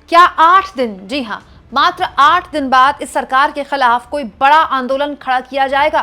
क्या 8 दिन, जी हां, मात्र 8 दिन बाद इस सरकार के खिलाफ कोई बड़ा आंदोलन खड़ा किया जाएगा?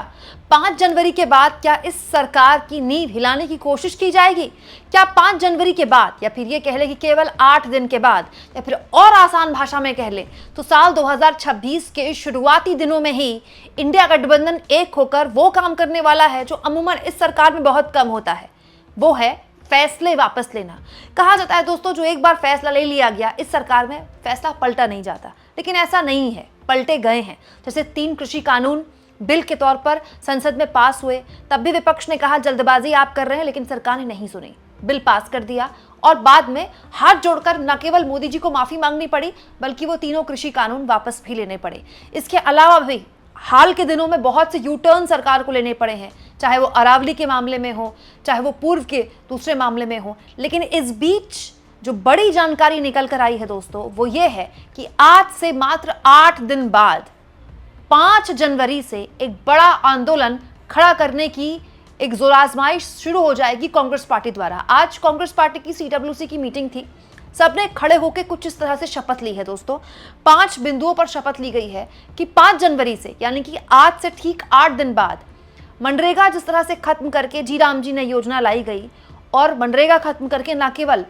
5 जनवरी के बाद क्या इस सरकार की नींव हिलाने की कोशिश की जाएगी? क्या 5 जनवरी के बाद, या फिर ये कह ले कि केवल 8 दिन के बाद, या फिर और आसान भाषा में कह ले तो साल 2026 के शुरुआती दिनों में ही इंडिया गठबंधन एक होकर वो काम करने वाला है जो अमूमन इस सरकार में बहुत कम होता है, वो है फैसले वापस लेना। कहा जाता है दोस्तों, जो एक बार फैसला ले लिया गया, इस सरकार में फैसला पलटा नहीं जाता, लेकिन ऐसा नहीं है, पलटे गए हैं। जैसे 3 कृषि कानून बिल के तौर पर संसद में पास हुए, तब भी विपक्ष ने कहा जल्दबाजी आप कर रहे हैं, लेकिन सरकार ने नहीं सुनी, बिल पास कर दिया और बाद में हाथ जोड़कर न केवल मोदी जी को माफी मांगनी पड़ी, बल्कि वो तीनों कृषि कानून वापस भी लेने पड़े। इसके अलावा भी हाल के दिनों में बहुत से यू टर्न सरकार को लेने पड़े हैं, चाहे वो अरावली के मामले में हो, चाहे वो पूर्व के दूसरे मामले में हो। लेकिन इस बीच जो बड़ी जानकारी निकल कर आई है दोस्तों, वो ये है कि आज से मात्र 8 दिन बाद 5 जनवरी से एक बड़ा आंदोलन खड़ा करने की एक जोर आजमाइश शुरू हो जाएगी कांग्रेस पार्टी द्वारा। आज कांग्रेस पार्टी की CWC की मीटिंग थी, सबने खड़े होकर कुछ इस तरह से शपथ ली है दोस्तों। 5 बिंदुओं पर शपथ ली गई है कि 5 जनवरी से, यानी कि आज से ठीक 8 दिन बाद, मनरेगा जिस तरह से खत्म करके जी राम जी ने योजना लाई गई, और मनरेगा खत्म करके न केवल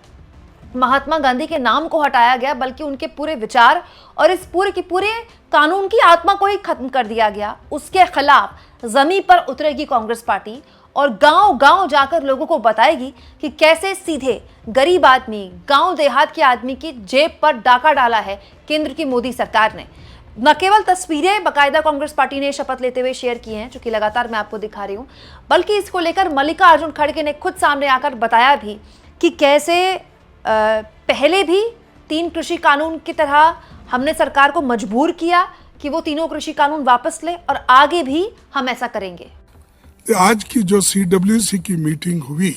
महात्मा गांधी के नाम को हटाया गया, बल्कि उनके पूरे विचार और इस पूरे के पूरे कानून की आत्मा को ही खत्म कर दिया गया। उसके खिलाफ जमीन पर उतरेगी कांग्रेस पार्टी और गांव-गांव जाकर लोगों को बताएगी कि कैसे सीधे गरीब आदमी, गांव देहात के आदमी की जेब पर डाका डाला है केंद्र की मोदी सरकार ने। न केवल तस्वीरें बाकायदा कांग्रेस पार्टी ने शपथ लेते हुए शेयर की हैं, जो कि लगातार मैं आपको दिखा रही हूं, बल्कि इसको लेकर मल्लिकार्जुन खड़गे ने खुद सामने आकर बताया भी कि कैसे पहले भी 3 कृषि कानून की तरह हमने सरकार को मजबूर किया कि वो तीनों कृषि कानून वापस ले, और आगे भी हम ऐसा करेंगे। आज की जो CWC की मीटिंग हुई,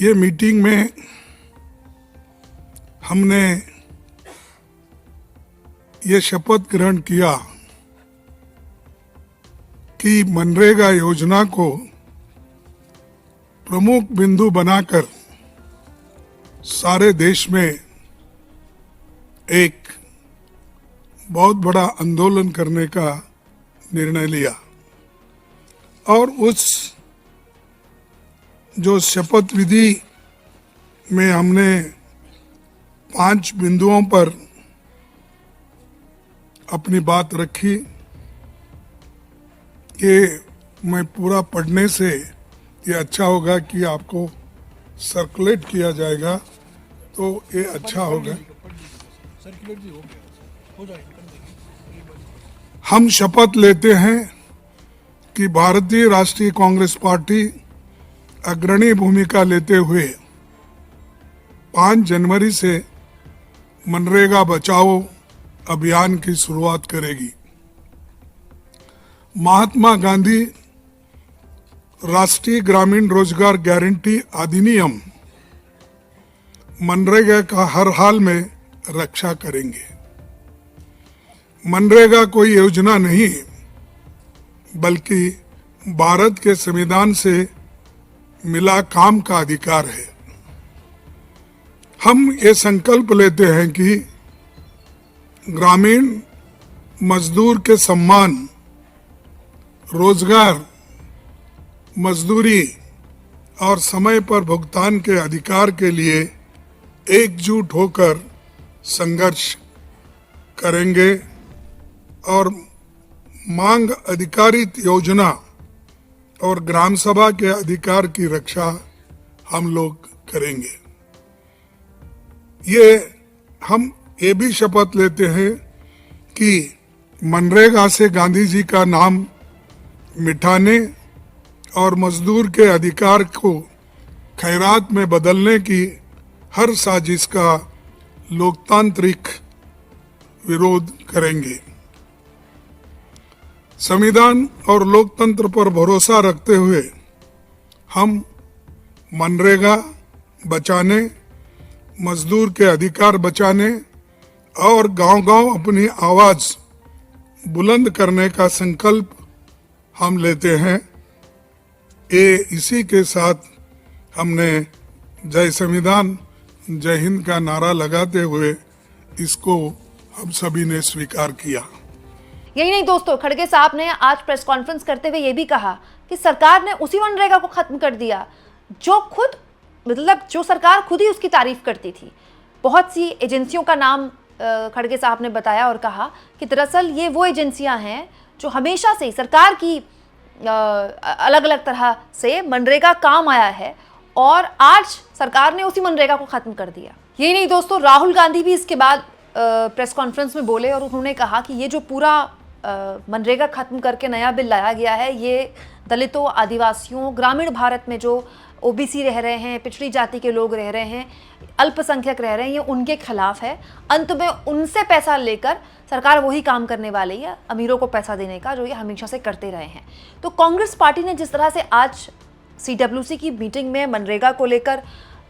ये मीटिंग में हमने ये शपथ ग्रहण किया कि मनरेगा योजना को प्रमुख बिंदु बनाकर सारे देश में एक बहुत बड़ा आंदोलन करने का निर्णय लिया। और उस जो शपथ विधि में हमने 5 बिंदुओं पर अपनी बात रखी कि मैं पूरा पढ़ने से ये अच्छा होगा कि आपको सर्कुलेट किया जाएगा, तो ये अच्छा होगा। हम शपथ लेते हैं कि भारतीय राष्ट्रीय कांग्रेस पार्टी अग्रणी भूमिका लेते हुए 5 जनवरी से मनरेगा बचाओ अभियान की शुरुआत करेगी। महात्मा गांधी राष्ट्रीय ग्रामीण रोजगार गारंटी अधिनियम मनरेगा का हर हाल में रक्षा करेंगे। मनरेगा कोई योजना नहीं, बल्कि भारत के संविधान से मिला काम का अधिकार है। हम ये संकल्प लेते हैं कि ग्रामीण मजदूर के सम्मान, रोजगार, मजदूरी और समय पर भुगतान के अधिकार के लिए एकजुट होकर संघर्ष करेंगे और मांग आधारित योजना और ग्राम सभा के अधिकार की रक्षा हम लोग करेंगे। हम ये भी शपथ लेते हैं कि मनरेगा से गांधी जी का नाम मिटाने और मजदूर के अधिकार को खैरात में बदलने की हर साजिश का लोकतांत्रिक विरोध करेंगे। संविधान और लोकतंत्र पर भरोसा रखते हुए हम मनरेगा बचाने, मजदूर के अधिकार बचाने और गांव-गांव अपनी आवाज बुलंद करने का संकल्प हम लेते हैं। इसी के साथ हमने जय संविधान, जय हिंद का नारा लगाते हुए इसको हम सभी ने स्वीकार किया। यही नहीं दोस्तों, खड़गे साहब ने आज प्रेस कॉन्फ्रेंस करते हुए ये भी कहा कि सरकार ने उसी मनरेगा को खत्म कर दिया जो सरकार खुद ही उसकी तारीफ करती थी। बहुत सी एजेंसियों का नाम खड़गे साहब ने बताया और कहा कि दरअसल ये वो एजेंसियां हैं जो हमेशा से सरकार की अलग अलग तरह से मनरेगा काम आया है और आज सरकार ने उसी मनरेगा को खत्म कर दिया। यही नहीं दोस्तों, राहुल गांधी भी इसके बाद प्रेस कॉन्फ्रेंस में बोले और उन्होंने कहा कि ये जो पूरा मनरेगा खत्म करके नया बिल लाया गया है, ये दलितों, आदिवासियों, ग्रामीण भारत में जो ओबीसी रह रहे हैं, पिछड़ी जाति के लोग रह रहे हैं, अल्पसंख्यक रह रहे हैं, ये उनके खिलाफ है। अंत में उनसे पैसा लेकर सरकार वही काम करने वाली है, अमीरों को पैसा देने का, जो ये हमेशा से करते रहे हैं। तो कांग्रेस पार्टी ने जिस तरह से आज CWC की मीटिंग में मनरेगा को लेकर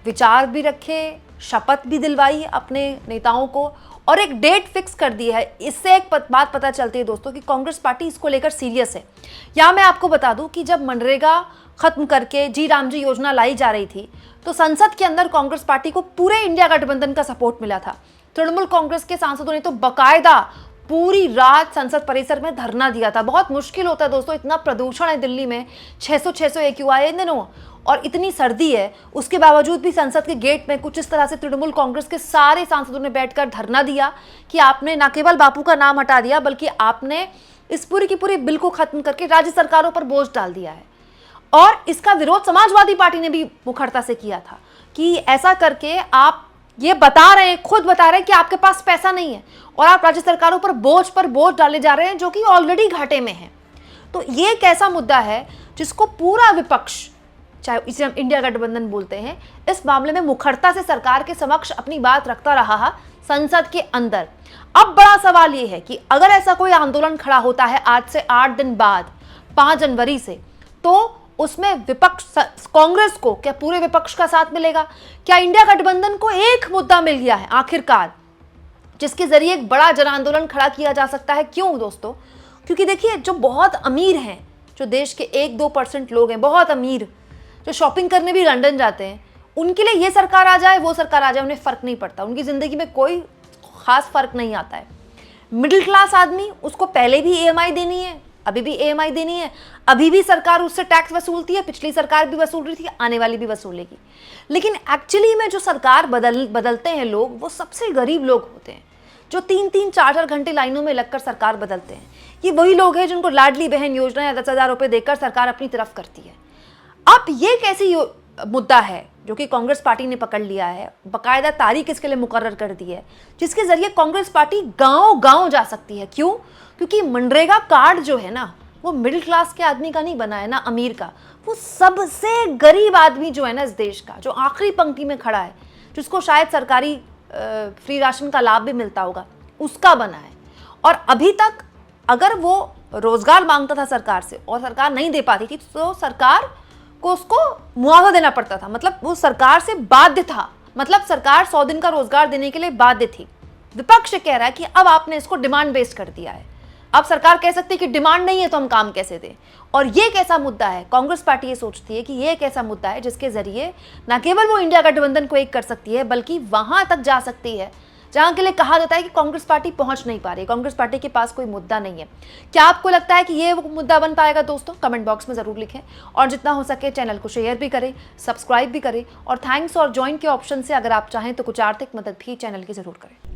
विचार भी रखे, शपथ भी दिलवाई अपने नेताओं को और एक डेट फिक्स कर दी है, इससे एक बात पता चलती है दोस्तों कि कांग्रेस पार्टी इसको लेकर सीरियस है। यहाँ मैं आपको बता दूं कि जब मनरेगा खत्म करके जी राम जी योजना लाई जा रही थी तो संसद के अंदर कांग्रेस पार्टी को पूरे इंडिया गठबंधन का सपोर्ट मिला था। तृणमूल कांग्रेस के सांसदों ने तो बकायदा पूरी रात संसद परिसर में धरना दिया था। बहुत मुश्किल होता है दोस्तों, इतना प्रदूषण है दिल्ली में, 600 AQI इन दिनों और इतनी सर्दी है, उसके बावजूद भी संसद के गेट में कुछ इस तरह से तृणमूल कांग्रेस के सारे सांसदों ने बैठकर धरना दिया कि आपने न केवल बापू का नाम हटा दिया बल्कि आपने इस पूरी की पूरी बिल को खत्म करके राज्य सरकारों पर बोझ डाल दिया है। और इसका विरोध समाजवादी पार्टी ने भी मुखरता से किया था कि ऐसा करके आप ये बता रहे हैं, खुद बता रहे हैं कि आपके पास पैसा नहीं है और आप राज्य सरकारों पर बोझ डाले जा रहे हैं जो कि ऑलरेडी घाटे में है। तो ये एक ऐसा मुद्दा है जिसको पूरा विपक्ष, चाहे इसे हम इंडिया गठबंधन बोलते हैं, इस मामले में मुखरता से सरकार के समक्ष अपनी बात रखता रहा है संसद के अंदर। अब बड़ा सवाल ये है कि अगर ऐसा कोई आंदोलन खड़ा होता है आज से 8 दिन बाद 5 जनवरी से, तो उसमें विपक्ष, कांग्रेस को क्या पूरे विपक्ष का साथ मिलेगा? क्या इंडिया गठबंधन को एक मुद्दा मिल गया है आखिरकार जिसके जरिए एक बड़ा जन आंदोलन खड़ा किया जा सकता है? क्यों दोस्तों? क्योंकि देखिए, जो बहुत अमीर हैं, जो देश के 1-2% लोग हैं बहुत अमीर, जो शॉपिंग करने भी लंदन जाते हैं, उनके लिए ये सरकार आ जाए वो सरकार आ जाए उन्हें फर्क नहीं पड़ता, उनकी जिंदगी में कोई खास फर्क नहीं आता है। मिडिल क्लास आदमी, उसको पहले भी EMI देनी है, अभी भी EMI देनी है, अभी भी सरकार उससे टैक्स वसूलती है, पिछली सरकार भी वसूल रही थी, आने वाली भी वसूलेगी। लेकिन एक्चुअली में जो सरकार बदलते हैं लोग, वो सबसे गरीब लोग होते हैं जो 3-3, 4-4 घंटे लाइनों में लगकर सरकार बदलते हैं। ये वही लोग हैं जिनको लाडली बहन योजना या 10,000 रुपये देकर सरकार अपनी तरफ करती है। अब ये कैसी मुद्दा है जो कि कांग्रेस पार्टी ने पकड़ लिया है, बाकायदा तारीख इसके लिए मुकर्रर कर दी है, जिसके जरिए कांग्रेस पार्टी गांव-गांव जा सकती है। क्यों? क्योंकि मनरेगा कार्ड जो है ना, वो मिडिल क्लास के आदमी का नहीं बना है ना अमीर का, वो सबसे गरीब आदमी जो है ना इस देश का, जो आखिरी पंक्ति में खड़ा है, जिसको शायद सरकारी फ्री राशन का लाभ भी मिलता होगा, उसका बना है। और अभी तक अगर वो रोजगार मांगता था सरकार से और सरकार नहीं दे पाती थी तो सरकार को उसको मुआवजा देना पड़ता था, मतलब वो सरकार से बाध्य था, मतलब सरकार 100 दिन का रोजगार देने के लिए बाध्य थी। विपक्ष कह रहा है कि अब आपने इसको डिमांड बेस्ड कर दिया है, अब सरकार कह सकती है कि डिमांड नहीं है तो हम काम कैसे दें। और ये एक ऐसा मुद्दा है, कांग्रेस पार्टी ये सोचती है कि ये एक ऐसा मुद्दा है जिसके जरिए न केवल वो इंडिया गठबंधन को एक कर सकती है बल्कि वहां तक जा सकती है जहां के लिए कहा जाता है कि कांग्रेस पार्टी पहुंच नहीं पा रही, कांग्रेस पार्टी के पास कोई मुद्दा नहीं है। क्या आपको लगता है कि ये वो मुद्दा बन पाएगा दोस्तों? कमेंट बॉक्स में जरूर लिखें और जितना हो सके चैनल को शेयर भी करें, सब्सक्राइब भी करें और थैंक्स और ज्वाइन के ऑप्शन से अगर आप चाहें तो कुछ आर्थिक मदद भी चैनल की जरूर करें।